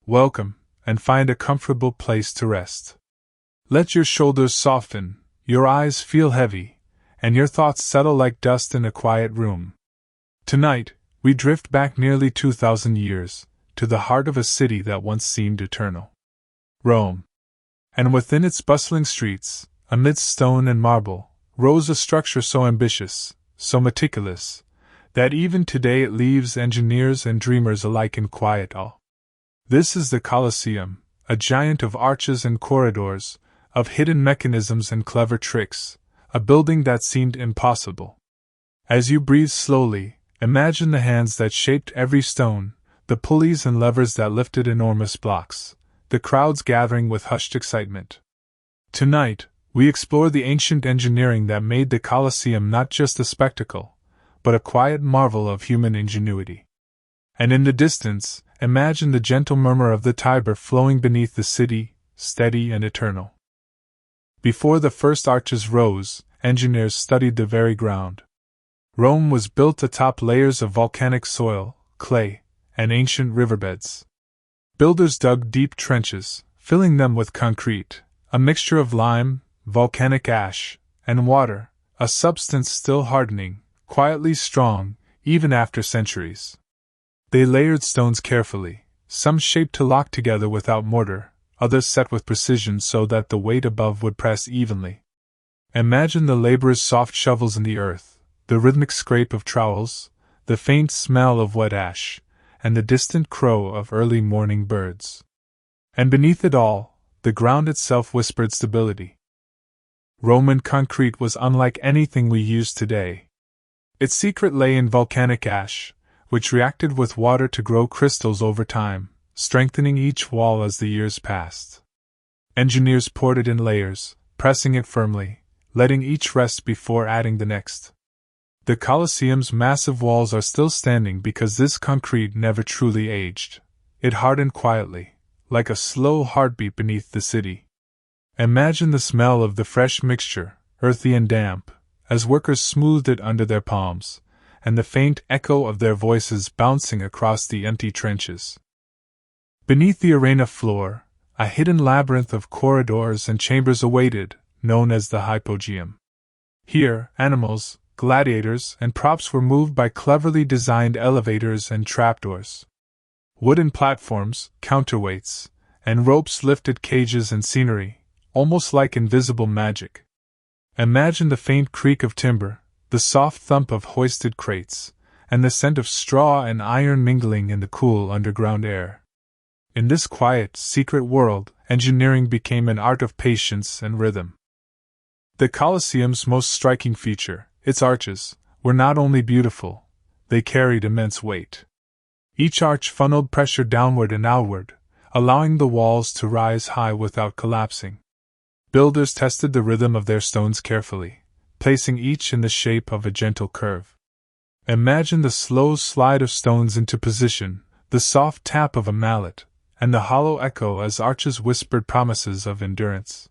welcome, and find a comfortable place to rest. Let your shoulders soften, your eyes feel heavy, and your thoughts settle like dust in a quiet room. Tonight, we drift back nearly 2,000 years, to the heart of a city that once seemed eternal. Rome. And within its bustling streets, amidst stone and marble, rose a structure so ambitious, so meticulous, that even today it leaves engineers and dreamers alike in quiet awe. This is the Colosseum, a giant of arches and corridors, of hidden mechanisms and clever tricks, a building that seemed impossible. As you breathe slowly, imagine the hands that shaped every stone, the pulleys and levers that lifted enormous blocks, the crowds gathering with hushed excitement. Tonight, we explore the ancient engineering that made the Colosseum not just a spectacle, but a quiet marvel of human ingenuity. And in the distance, imagine the gentle murmur of the Tiber flowing beneath the city, steady and eternal. Before the first arches rose, engineers studied the very ground. Rome was built atop layers of volcanic soil, clay, and ancient riverbeds. Builders dug deep trenches, filling them with concrete, a mixture of lime, volcanic ash, and water, a substance still hardening, quietly strong, even after centuries. They layered stones carefully, some shaped to lock together without mortar, others set with precision so that the weight above would press evenly. Imagine the laborers' soft shovels in the earth, the rhythmic scrape of trowels, the faint smell of wet ash, and the distant crow of early morning birds. And beneath it all, the ground itself whispered stability. Roman concrete was unlike anything we use today. Its secret lay in volcanic ash, which reacted with water to grow crystals over time, strengthening each wall as the years passed. Engineers poured it in layers, pressing it firmly, letting each rest before adding the next. The Colosseum's massive walls are still standing because this concrete never truly aged. It hardened quietly, like a slow heartbeat beneath the city. Imagine the smell of the fresh mixture, earthy and damp, as workers smoothed it under their palms, and the faint echo of their voices bouncing across the empty trenches. Beneath the arena floor, a hidden labyrinth of corridors and chambers awaited, known as the hypogeum. Here, animals, gladiators, and props were moved by cleverly designed elevators and trapdoors. Wooden platforms, counterweights, and ropes lifted cages and scenery, almost like invisible magic. Imagine the faint creak of timber, the soft thump of hoisted crates, and the scent of straw and iron mingling in the cool underground air. In this quiet, secret world, engineering became an art of patience and rhythm. The Colosseum's most striking feature, its arches, were not only beautiful, they carried immense weight. Each arch funneled pressure downward and outward, allowing the walls to rise high without collapsing. Builders tested the rhythm of their stones carefully, placing each in the shape of a gentle curve. Imagine the slow slide of stones into position, the soft tap of a mallet, and the hollow echo as arches whispered promises of endurance.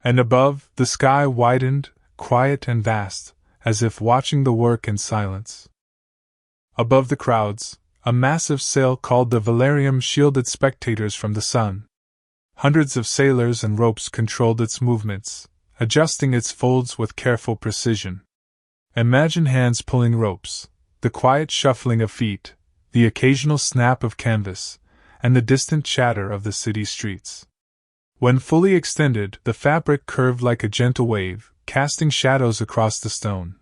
And above, the sky widened, quiet and vast, as if watching the work in silence. Above the crowds, a massive sail called the velarium shielded spectators from the sun. Hundreds of sailors and ropes controlled its movements, adjusting its folds with careful precision. Imagine hands pulling ropes, the quiet shuffling of feet, the occasional snap of canvas, and the distant chatter of the city streets. When fully extended, the fabric curved like a gentle wave, casting shadows across the stone,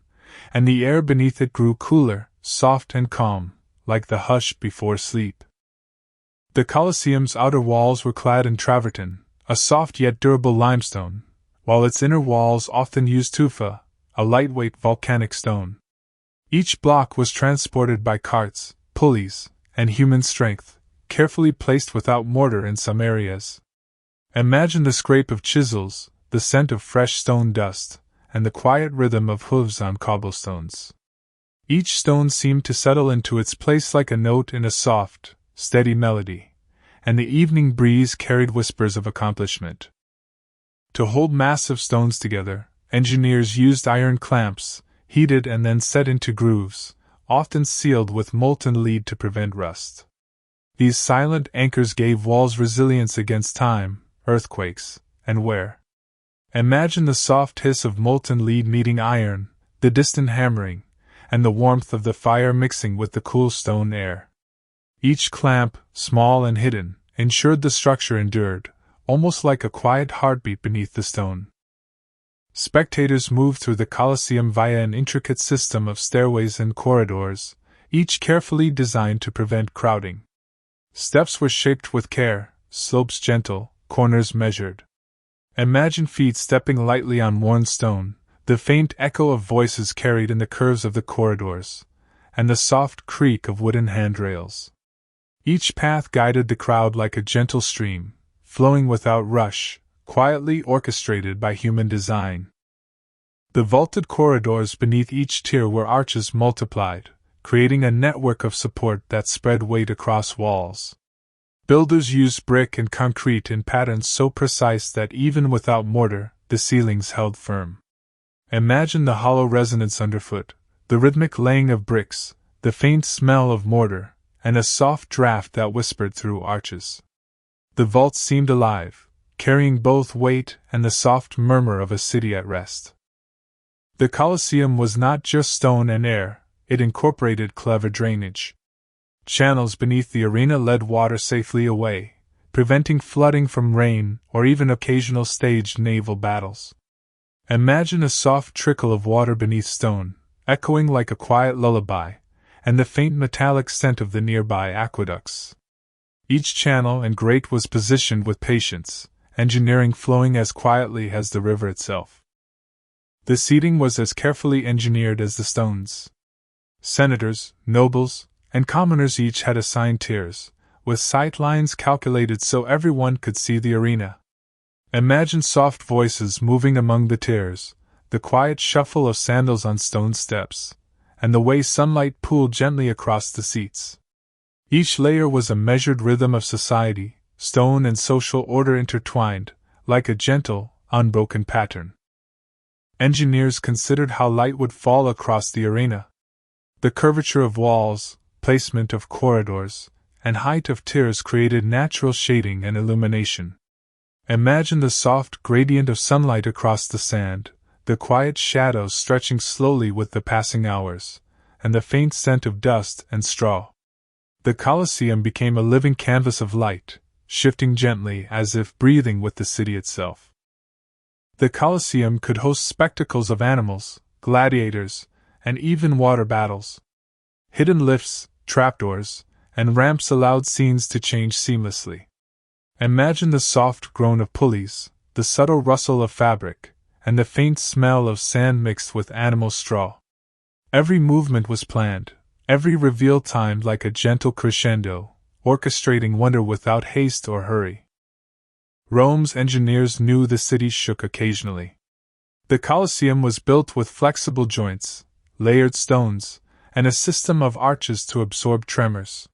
and the air beneath it grew cooler, soft and calm, like the hush before sleep. The Colosseum's outer walls were clad in travertine, a soft yet durable limestone, while its inner walls often used tufa, a lightweight volcanic stone. Each block was transported by carts, pulleys, and human strength, carefully placed without mortar in some areas. Imagine the scrape of chisels, the scent of fresh stone dust, and the quiet rhythm of hooves on cobblestones. Each stone seemed to settle into its place like a note in a soft, steady melody, and the evening breeze carried whispers of accomplishment. To hold massive stones together, engineers used iron clamps, heated and then set into grooves, often sealed with molten lead to prevent rust. These silent anchors gave walls resilience against time, earthquakes, and wear. Imagine the soft hiss of molten lead meeting iron, the distant hammering, and the warmth of the fire mixing with the cool stone air. Each clamp, small and hidden, ensured the structure endured, almost like a quiet heartbeat beneath the stone. Spectators moved through the Colosseum via an intricate system of stairways and corridors, each carefully designed to prevent crowding. Steps were shaped with care, slopes gentle, corners measured. Imagine feet stepping lightly on worn stone, the faint echo of voices carried in the curves of the corridors, and the soft creak of wooden handrails. Each path guided the crowd like a gentle stream, flowing without rush, quietly orchestrated by human design. The vaulted corridors beneath each tier were arches multiplied, creating a network of support that spread weight across walls. Builders used brick and concrete in patterns so precise that even without mortar, the ceilings held firm. Imagine the hollow resonance underfoot, the rhythmic laying of bricks, the faint smell of mortar, and a soft draft that whispered through arches. The vault seemed alive, carrying both weight and the soft murmur of a city at rest. The Colosseum was not just stone and air, it incorporated clever drainage. Channels beneath the arena led water safely away, preventing flooding from rain or even occasional staged naval battles. Imagine a soft trickle of water beneath stone, echoing like a quiet lullaby, and the faint metallic scent of the nearby aqueducts. Each channel and grate was positioned with patience, engineering flowing as quietly as the river itself. The seating was as carefully engineered as the stones. Senators, nobles, and commoners each had assigned tiers, with sight lines calculated so everyone could see the arena. Imagine soft voices moving among the tiers, the quiet shuffle of sandals on stone steps, and the way sunlight pooled gently across the seats. Each layer was a measured rhythm of society, stone and social order intertwined, like a gentle, unbroken pattern. Engineers considered how light would fall across the arena. The curvature of walls, placement of corridors, and height of tiers created natural shading and illumination. Imagine the soft gradient of sunlight across the sand, the quiet shadows stretching slowly with the passing hours, and the faint scent of dust and straw. The Colosseum became a living canvas of light, shifting gently as if breathing with the city itself. The Colosseum could host spectacles of animals, gladiators, and even water battles. Hidden lifts, trapdoors, and ramps allowed scenes to change seamlessly. Imagine the soft groan of pulleys, the subtle rustle of fabric, and the faint smell of sand mixed with animal straw. Every movement was planned, every reveal timed like a gentle crescendo, orchestrating wonder without haste or hurry. Rome's engineers knew the city shook occasionally. The Colosseum was built with flexible joints, layered stones, and a system of arches to absorb tremors.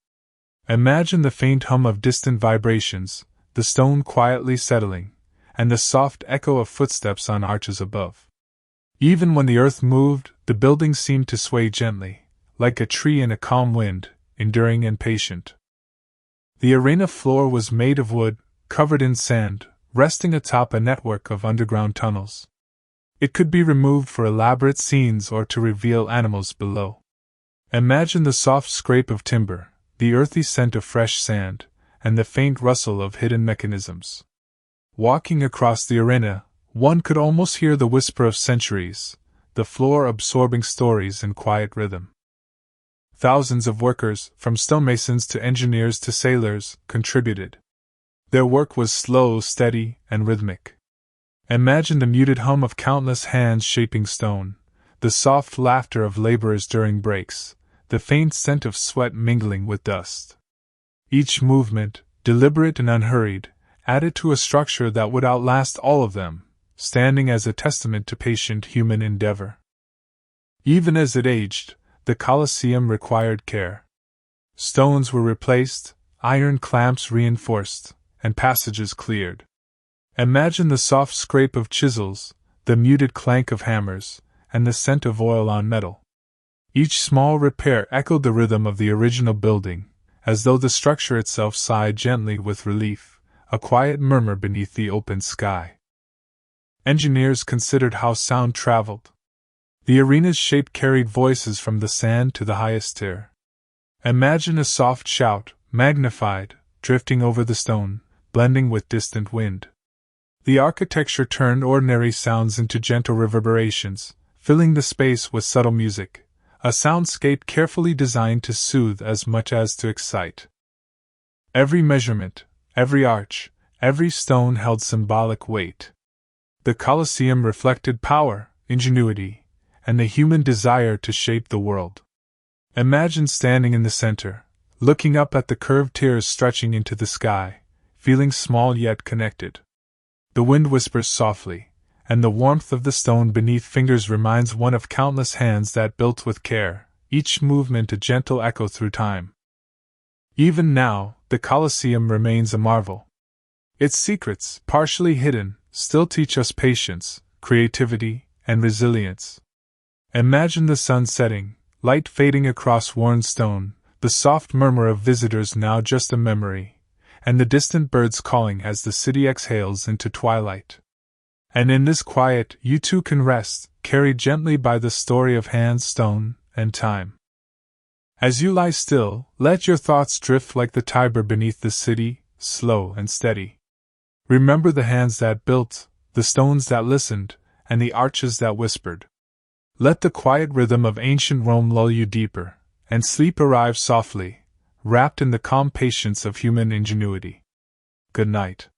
Imagine the faint hum of distant vibrations, the stone quietly settling, and the soft echo of footsteps on arches above. Even when the earth moved, the building seemed to sway gently, like a tree in a calm wind, enduring and patient. The arena floor was made of wood, covered in sand, resting atop a network of underground tunnels. It could be removed for elaborate scenes or to reveal animals below. Imagine the soft scrape of timber, the earthy scent of fresh sand, and the faint rustle of hidden mechanisms. Walking across the arena, one could almost hear the whisper of centuries, the floor absorbing stories in quiet rhythm. Thousands of workers, from stonemasons to engineers to sailors, contributed. Their work was slow, steady, and rhythmic. Imagine the muted hum of countless hands shaping stone, the soft laughter of laborers during breaks, the faint scent of sweat mingling with dust. Each movement, deliberate and unhurried, added to a structure that would outlast all of them, standing as a testament to patient human endeavor. Even as it aged, the Colosseum required care. Stones were replaced, iron clamps reinforced, and passages cleared. Imagine the soft scrape of chisels, the muted clank of hammers, and the scent of oil on metal. Each small repair echoed the rhythm of the original building, as though the structure itself sighed gently with relief, a quiet murmur beneath the open sky. Engineers considered how sound traveled. The arena's shape carried voices from the sand to the highest tier. Imagine a soft shout, magnified, drifting over the stone, blending with distant wind. The architecture turned ordinary sounds into gentle reverberations, filling the space with subtle music, a soundscape carefully designed to soothe as much as to excite. Every measurement, every arch, every stone held symbolic weight. The Colosseum reflected power, ingenuity, and the human desire to shape the world. Imagine standing in the center, looking up at the curved tiers stretching into the sky, feeling small yet connected. The wind whispers softly, and the warmth of the stone beneath fingers reminds one of countless hands that built with care, each movement a gentle echo through time. Even now, the Colosseum remains a marvel. Its secrets, partially hidden, still teach us patience, creativity, and resilience. Imagine the sun setting, light fading across worn stone, the soft murmur of visitors now just a memory, and the distant birds calling as the city exhales into twilight. And in this quiet, you too can rest, carried gently by the story of hands, stone, and time. As you lie still, let your thoughts drift like the Tiber beneath the city, slow and steady. Remember the hands that built, the stones that listened, and the arches that whispered. Let the quiet rhythm of ancient Rome lull you deeper, and sleep arrive softly, wrapped in the calm patience of human ingenuity. Good night.